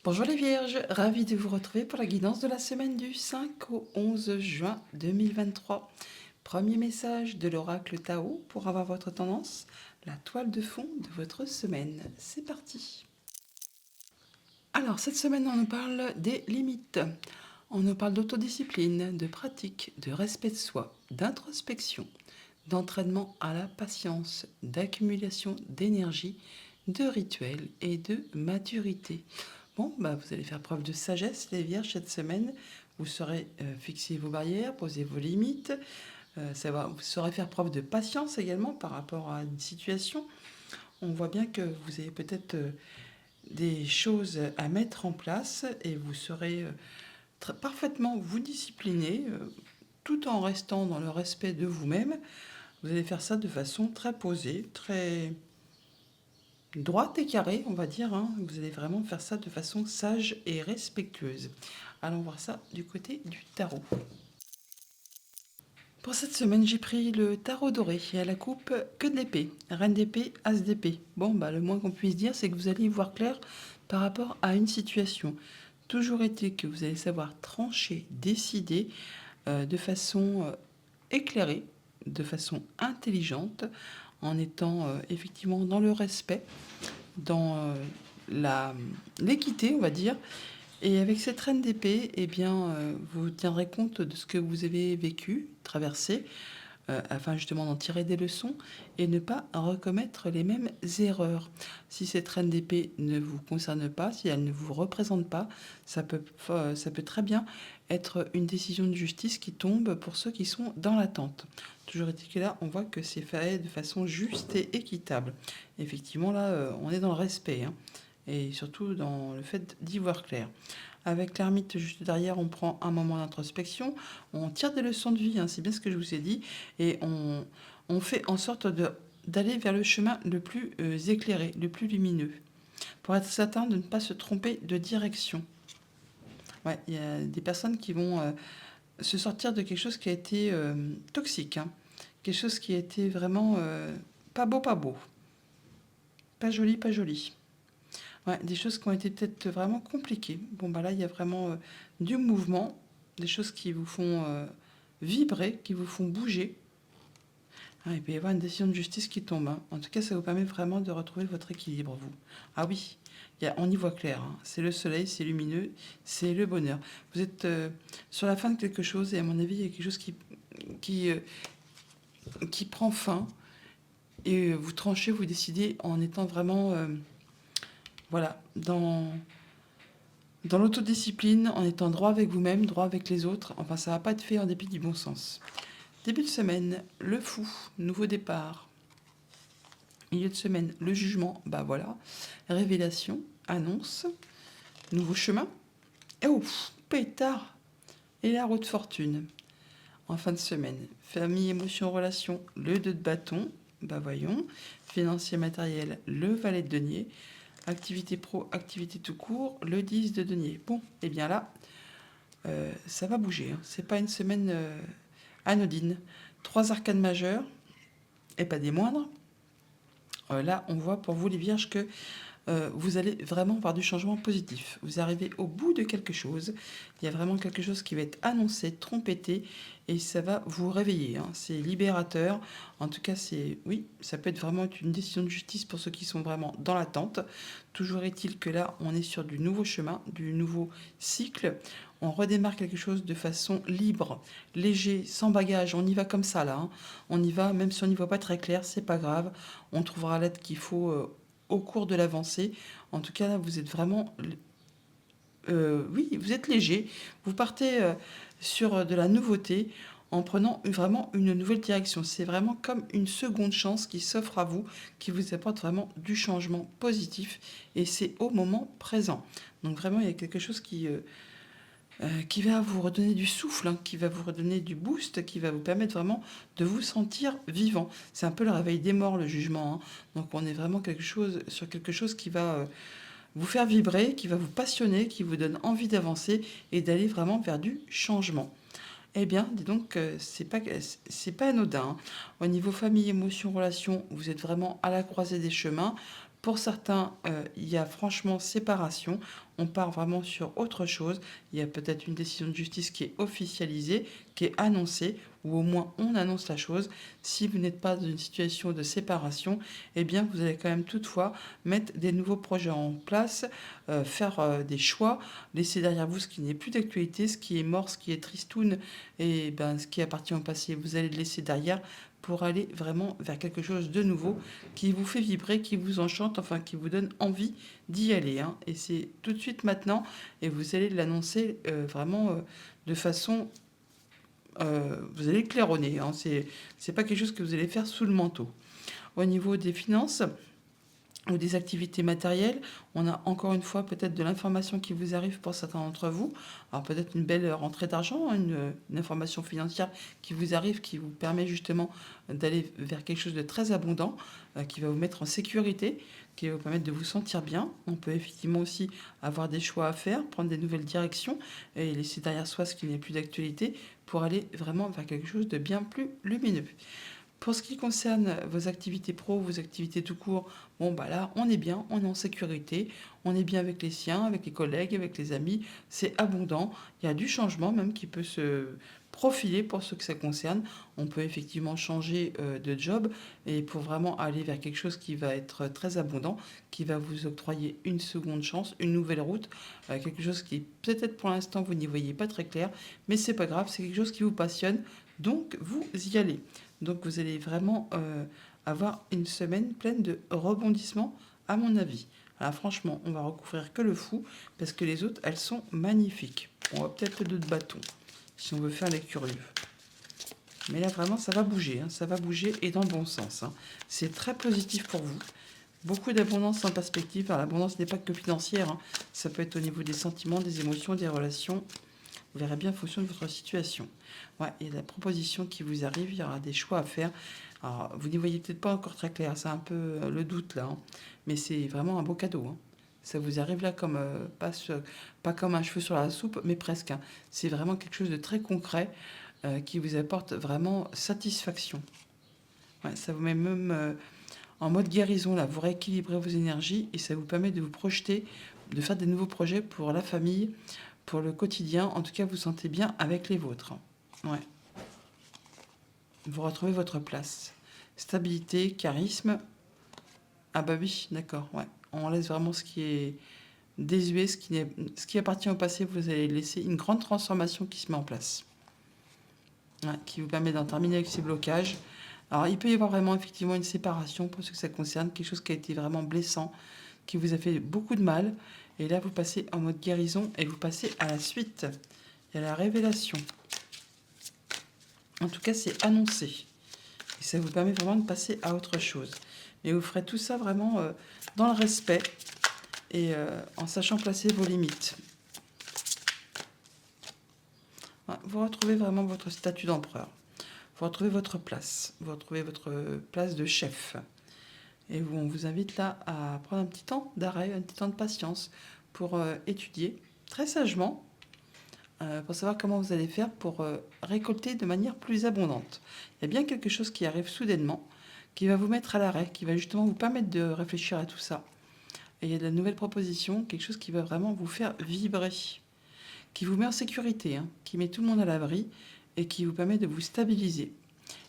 Bonjour les Vierges, ravi de vous retrouver pour la guidance de la semaine du 5 au 11 juin 2023. Premier message de l'oracle Tao pour avoir votre tendance, la toile de fond de votre semaine. C'est parti. Alors cette semaine on nous parle des limites, on nous parle d'autodiscipline, de pratique, de respect de soi, d'introspection, d'entraînement à la patience, d'accumulation d'énergie, de rituels et de maturité. Bon, vous allez faire preuve de sagesse, les Vierges, cette semaine. Vous saurez fixer vos barrières, poser vos limites. Vous saurez faire preuve de patience également par rapport à une situation. On voit bien que vous avez peut-être des choses à mettre en place et vous saurez parfaitement vous discipliner tout en restant dans le respect de vous-même. Vous allez faire ça de façon très posée, très droite et carrée, on va dire. Vous allez vraiment faire ça de façon sage et respectueuse. Allons voir ça du côté du tarot. Pour cette semaine, j'ai pris le tarot doré et à la coupe que de l'épée. Reine d'épée, as d'épée. Bon, le moins qu'on puisse dire, c'est que vous allez y voir clair par rapport à une situation. Toujours est-il que vous allez savoir trancher, décider de façon éclairée, de façon intelligente, en étant effectivement dans le respect, dans l'équité, on va dire. Et avec cette reine d'épée, eh bien, vous tiendrez compte de ce que vous avez vécu, traversé, afin justement d'en tirer des leçons et ne pas recommettre les mêmes erreurs. Si cette reine d'épée ne vous concerne pas, si elle ne vous représente pas, ça peut très bien être une décision de justice qui tombe pour ceux qui sont dans l'attente. Toujours est-il que là, on voit que c'est fait de façon juste et équitable. Effectivement, là, on est dans le respect, et surtout dans le fait d'y voir clair. Avec l'ermite juste derrière, on prend un moment d'introspection, on tire des leçons de vie, c'est bien ce que je vous ai dit, et on fait en sorte d'aller vers le chemin le plus éclairé, le plus lumineux, pour être certain de ne pas se tromper de direction. Ouais, il y a des personnes qui vont se sortir de quelque chose qui a été toxique, quelque chose qui a été vraiment pas beau, pas joli, pas joli. Ouais, des choses qui ont été peut-être vraiment compliquées. Bon, là, il y a vraiment du mouvement, des choses qui vous font vibrer, qui vous font bouger. Il peut y avoir une décision de justice qui tombe. En tout cas, ça vous permet vraiment de retrouver votre équilibre, vous. Ah oui, on y voit clair. C'est le soleil, c'est lumineux, c'est le bonheur. Vous êtes sur la fin de quelque chose et à mon avis, il y a quelque chose qui, euh, qui prend fin. Et vous tranchez, vous décidez en étant vraiment voilà, dans l'autodiscipline, en étant droit avec vous-même, droit avec les autres. Enfin, ça va pas être fait en dépit du bon sens. Début de semaine, le fou, nouveau départ. Milieu de semaine, le jugement, voilà. Révélation, annonce, nouveau chemin. Et pétard. Et la roue de fortune. En fin de semaine, famille, émotion, relation, le 2 de bâton. Voyons. Financier, matériel, le valet de denier. Activité pro, activité tout court, le 10 de denier. Bon, et bien là, ça va bouger. C'est pas une semaine anodine. 3 arcanes majeures, et pas des moindres. Là, on voit pour vous les vierges que vous allez vraiment voir du changement positif. Vous arrivez au bout de quelque chose. Il y a vraiment quelque chose qui va être annoncé, trompetté, et ça va vous réveiller. C'est libérateur. En tout cas, oui, ça peut être vraiment une décision de justice pour ceux qui sont vraiment dans l'attente. Toujours est-il que là, on est sur du nouveau chemin, du nouveau cycle. On redémarre quelque chose de façon libre, léger, sans bagage. On y va comme ça là. On y va, même si on n'y voit pas très clair, c'est pas grave. On trouvera l'aide qu'il faut au cours de l'avancée. En tout cas, là, vous êtes vraiment... oui, vous êtes léger. Vous partez sur de la nouveauté en prenant vraiment une nouvelle direction. C'est vraiment comme une seconde chance qui s'offre à vous, qui vous apporte vraiment du changement positif. Et c'est au moment présent. Donc vraiment, il y a quelque chose qui va vous redonner du souffle, qui va vous redonner du boost, qui va vous permettre vraiment de vous sentir vivant. C'est un peu le réveil des morts, le jugement. Donc on est vraiment sur quelque chose qui va vous faire vibrer, qui va vous passionner, qui vous donne envie d'avancer et d'aller vraiment vers du changement. Eh bien, dis donc, c'est pas anodin. Au niveau famille, émotion, relation, vous êtes vraiment à la croisée des chemins. Pour certains, il y a franchement séparation. On part vraiment sur autre chose. Il y a peut-être une décision de justice qui est officialisée, qui est annoncée, ou au moins on annonce la chose. Si vous n'êtes pas dans une situation de séparation, eh bien vous allez quand même toutefois mettre des nouveaux projets en place, faire des choix, laisser derrière vous ce qui n'est plus d'actualité, ce qui est mort, ce qui est tristoun, et ben, ce qui appartient au passé. Vous allez le laisser derrière pour aller vraiment vers quelque chose de nouveau qui vous fait vibrer, qui vous enchante, enfin qui vous donne envie d'y aller, hein. Et c'est tout de suite maintenant, et vous allez l'annoncer vraiment de façon... vous allez le claironner, hein. C'est pas quelque chose que vous allez faire sous le manteau. Au niveau des finances ou des activités matérielles, on a encore une fois peut-être de l'information qui vous arrive pour certains d'entre vous. Alors peut-être une belle rentrée d'argent, une information financière qui vous arrive, qui vous permet justement d'aller vers quelque chose de très abondant, qui va vous mettre en sécurité, qui va vous permettre de vous sentir bien. On peut effectivement aussi avoir des choix à faire, prendre des nouvelles directions et laisser derrière soi ce qui n'est plus d'actualité pour aller vraiment vers quelque chose de bien plus lumineux. Pour ce qui concerne vos activités pro, vos activités tout court, bon bah là on est bien, on est en sécurité, on est bien avec les siens, avec les collègues, avec les amis, c'est abondant, il y a du changement même qui peut se profiler pour ceux que ça concerne. On peut effectivement changer de job et pour vraiment aller vers quelque chose qui va être très abondant, qui va vous octroyer une seconde chance, une nouvelle route, quelque chose qui peut-être pour l'instant vous n'y voyez pas très clair, mais c'est pas grave, c'est quelque chose qui vous passionne, donc vous y allez. Donc vous allez vraiment avoir une semaine pleine de rebondissements, à mon avis. Alors franchement, on va recouvrir que le fou, parce que les autres, elles sont magnifiques. On va peut-être le dos de bâton, si on veut faire les curieux. Mais là, vraiment, ça va bouger, hein, ça va bouger et dans le bon sens, hein. C'est très positif pour vous. Beaucoup d'abondance en perspective. Alors l'abondance n'est pas que financière, hein. Ça peut être au niveau des sentiments, des émotions, des relations. Vous verrez bien en fonction de votre situation. Ouais, il y a des propositions qui vous arrivent, il y aura des choix à faire. Alors, vous n'y voyez peut-être pas encore très clair, c'est un peu le doute là, hein. Mais c'est vraiment un beau cadeau, hein. Ça vous arrive là comme pas comme un cheveu sur la soupe, mais presque, hein. C'est vraiment quelque chose de très concret qui vous apporte vraiment satisfaction. Ouais, ça vous met même en mode guérison là, vous rééquilibrez vos énergies et ça vous permet de vous projeter, de faire des nouveaux projets pour la famille, pour le quotidien. En tout cas, vous sentez bien avec les vôtres. Ouais. Vous retrouvez votre place. Stabilité, charisme. Ah bah oui, d'accord. Ouais. On laisse vraiment ce qui est désuet, ce qui appartient au passé. Vous allez laisser une grande transformation qui se met en place. Ouais, qui vous permet d'en terminer avec ces blocages. Alors, il peut y avoir vraiment effectivement une séparation pour ce que ça concerne, quelque chose qui a été vraiment blessant, qui vous a fait beaucoup de mal. Et là, vous passez en mode guérison et vous passez à la suite. Il y a la révélation. En tout cas, c'est annoncé. Et ça vous permet vraiment de passer à autre chose. Mais vous ferez tout ça vraiment dans le respect et en sachant placer vos limites. Ouais, vous retrouvez vraiment votre statut d'empereur. Vous retrouvez votre place. Vous retrouvez votre place de chef. Et on vous invite là à prendre un petit temps d'arrêt, un petit temps de patience pour étudier très sagement, pour savoir comment vous allez faire pour récolter de manière plus abondante. Il y a bien quelque chose qui arrive soudainement, qui va vous mettre à l'arrêt, qui va justement vous permettre de réfléchir à tout ça. Et il y a de la nouvelle proposition, quelque chose qui va vraiment vous faire vibrer, qui vous met en sécurité, hein, qui met tout le monde à l'abri et qui vous permet de vous stabiliser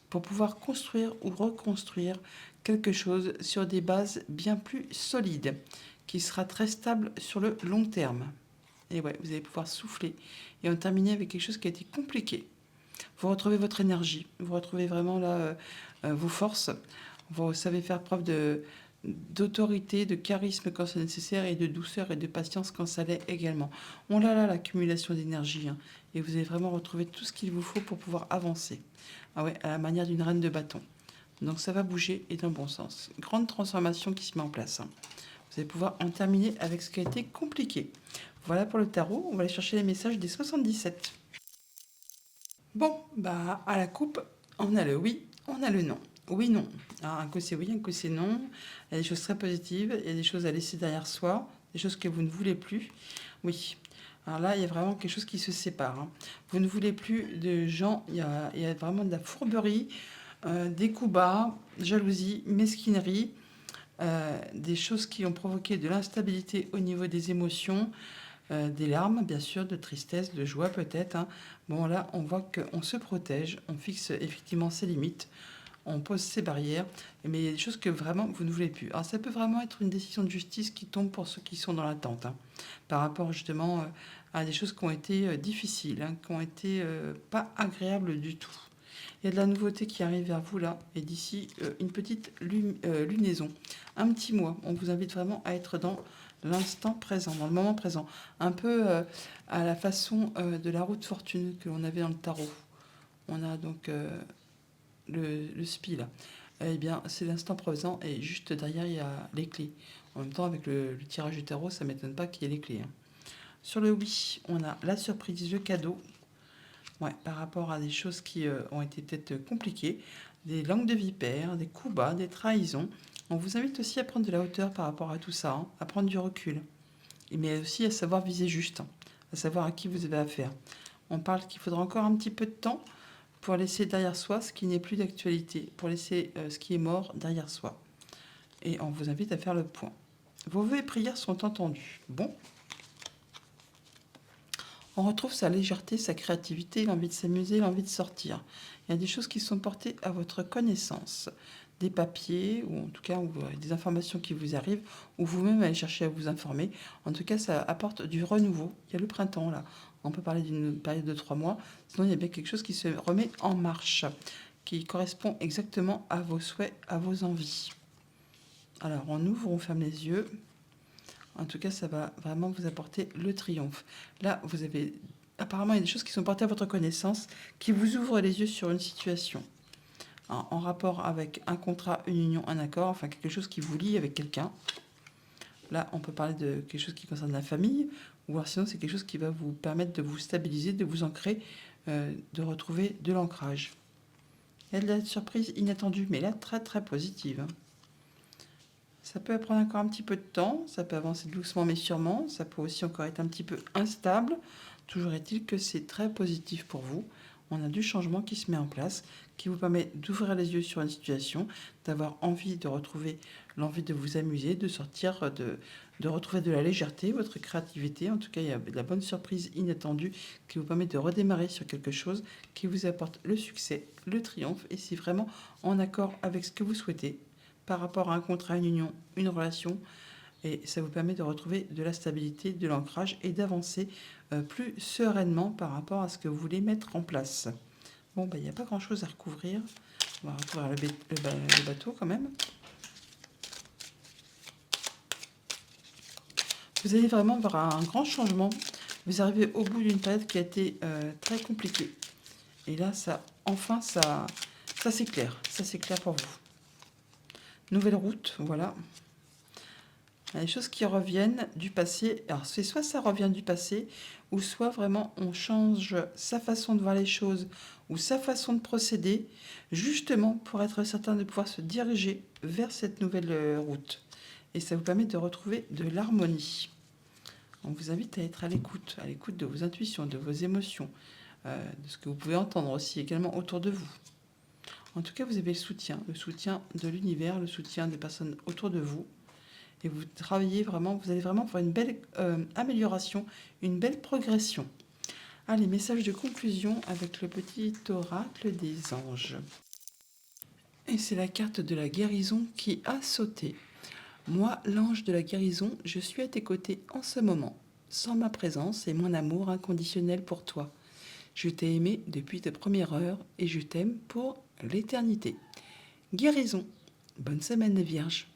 pour pouvoir construire ou reconstruire quelque chose sur des bases bien plus solides, qui sera très stable sur le long terme. Et ouais, vous allez pouvoir souffler et en terminer avec quelque chose qui a été compliqué. Vous retrouvez votre énergie, vous retrouvez vraiment là vos forces, vous savez faire preuve d'autorité, de charisme quand c'est nécessaire et de douceur et de patience quand ça l'est également. On a là l'accumulation d'énergie, hein, et vous allez vraiment retrouver tout ce qu'il vous faut pour pouvoir avancer. Ah ouais, à la manière d'une reine de bâton. Donc ça va bouger et dans le bon sens. Grande transformation qui se met en place, hein. Vous allez pouvoir en terminer avec ce qui a été compliqué. Voilà pour le tarot. On va aller chercher les messages des 77. Bon, bah à la coupe, on a le oui, on a le non. Oui, non. Alors, un coup c'est oui, un coup c'est non. Il y a des choses très positives, il y a des choses à laisser derrière soi, des choses que vous ne voulez plus. Oui. Alors là, il y a vraiment quelque chose qui se sépare, hein. Vous ne voulez plus de gens, il y a vraiment de la fourberie, des coups bas, jalousie, mesquinerie. des choses qui ont provoqué de l'instabilité au niveau des émotions, des larmes, bien sûr, de tristesse, de joie peut-être, hein. Bon, là, on voit qu'on se protège, on fixe effectivement ses limites, on pose ses barrières, mais il y a des choses que vraiment vous ne voulez plus. Alors, ça peut vraiment être une décision de justice qui tombe pour ceux qui sont dans l'attente, hein, par rapport justement à des choses qui ont été difficiles, hein, qui ont été pas agréables du tout. Il y a de la nouveauté qui arrive vers vous là, et d'ici une petite lunaison, un petit mois. On vous invite vraiment à être dans l'instant présent, dans le moment présent. Un peu à la façon de la roue de fortune que l'on avait dans le tarot. On a donc le spi là. Eh bien, c'est l'instant présent et juste derrière, il y a les clés. En même temps, avec le tirage du tarot, ça ne m'étonne pas qu'il y ait les clés, hein. Sur le oui, on a la surprise, le cadeau. Ouais, par rapport à des choses qui ont été peut-être compliquées, des langues de vipère, des coups bas, des trahisons. On vous invite aussi à prendre de la hauteur par rapport à tout ça, hein, à prendre du recul. Mais aussi à savoir viser juste, hein, à savoir à qui vous avez affaire. On parle qu'il faudra encore un petit peu de temps pour laisser derrière soi ce qui n'est plus d'actualité, pour laisser ce qui est mort derrière soi. Et on vous invite à faire le point. Vos vœux et prières sont entendus. Bon. On retrouve sa légèreté, sa créativité, l'envie de s'amuser, l'envie de sortir. Il y a des choses qui sont portées à votre connaissance. Des papiers, ou en tout cas des informations qui vous arrivent, ou vous-même allez chercher à vous informer. En tout cas, ça apporte du renouveau. Il y a le printemps, là. On peut parler d'une période de 3 mois. Sinon, il y a bien quelque chose qui se remet en marche, qui correspond exactement à vos souhaits, à vos envies. Alors, on ouvre, on ferme les yeux. En tout cas, ça va vraiment vous apporter le triomphe. Là, vous avez apparemment il y a des choses qui sont portées à votre connaissance, qui vous ouvrent les yeux sur une situation en rapport avec un contrat, une union, un accord, enfin quelque chose qui vous lie avec quelqu'un. Là, on peut parler de quelque chose qui concerne la famille, ou alors sinon c'est quelque chose qui va vous permettre de vous stabiliser, de vous ancrer, de retrouver de l'ancrage. Il y a de la surprise inattendue, mais là très très positive, hein. Ça peut prendre encore un petit peu de temps, ça peut avancer doucement mais sûrement, ça peut aussi encore être un petit peu instable. Toujours est-il que c'est très positif pour vous. On a du changement qui se met en place, qui vous permet d'ouvrir les yeux sur une situation, d'avoir envie de retrouver l'envie de vous amuser, de sortir, de retrouver de la légèreté, votre créativité. En tout cas, il y a de la bonne surprise inattendue qui vous permet de redémarrer sur quelque chose qui vous apporte le succès, le triomphe, et c'est vraiment en accord avec ce que vous souhaitez par rapport à un contrat, une union, une relation. Et ça vous permet de retrouver de la stabilité, de l'ancrage et d'avancer plus sereinement par rapport à ce que vous voulez mettre en place. Bon, il n'y a pas grand-chose à recouvrir. On va recouvrir le bateau quand même. Vous allez vraiment voir un grand changement. Vous arrivez au bout d'une période qui a été très compliquée. Et là, enfin, ça s'éclaire. Ça s'éclaire pour vous. Nouvelle route, voilà. Il y a des choses qui reviennent du passé. Alors, c'est soit ça revient du passé, ou soit vraiment on change sa façon de voir les choses ou sa façon de procéder, justement pour être certain de pouvoir se diriger vers cette nouvelle route. Et ça vous permet de retrouver de l'harmonie. On vous invite à être à l'écoute de vos intuitions, de vos émotions, de ce que vous pouvez entendre aussi également autour de vous. En tout cas, vous avez le soutien de l'univers, le soutien des personnes autour de vous. Et vous travaillez vraiment, vous allez vraiment faire une belle amélioration, une belle progression. Allez, message de conclusion avec le petit oracle des anges. Et c'est la carte de la guérison qui a sauté. Moi, l'ange de la guérison, je suis à tes côtés en ce moment, sans ma présence et mon amour inconditionnel pour toi. Je t'ai aimé depuis ta première heure et je t'aime pour l'éternité. Guérison. Bonne semaine les vierges.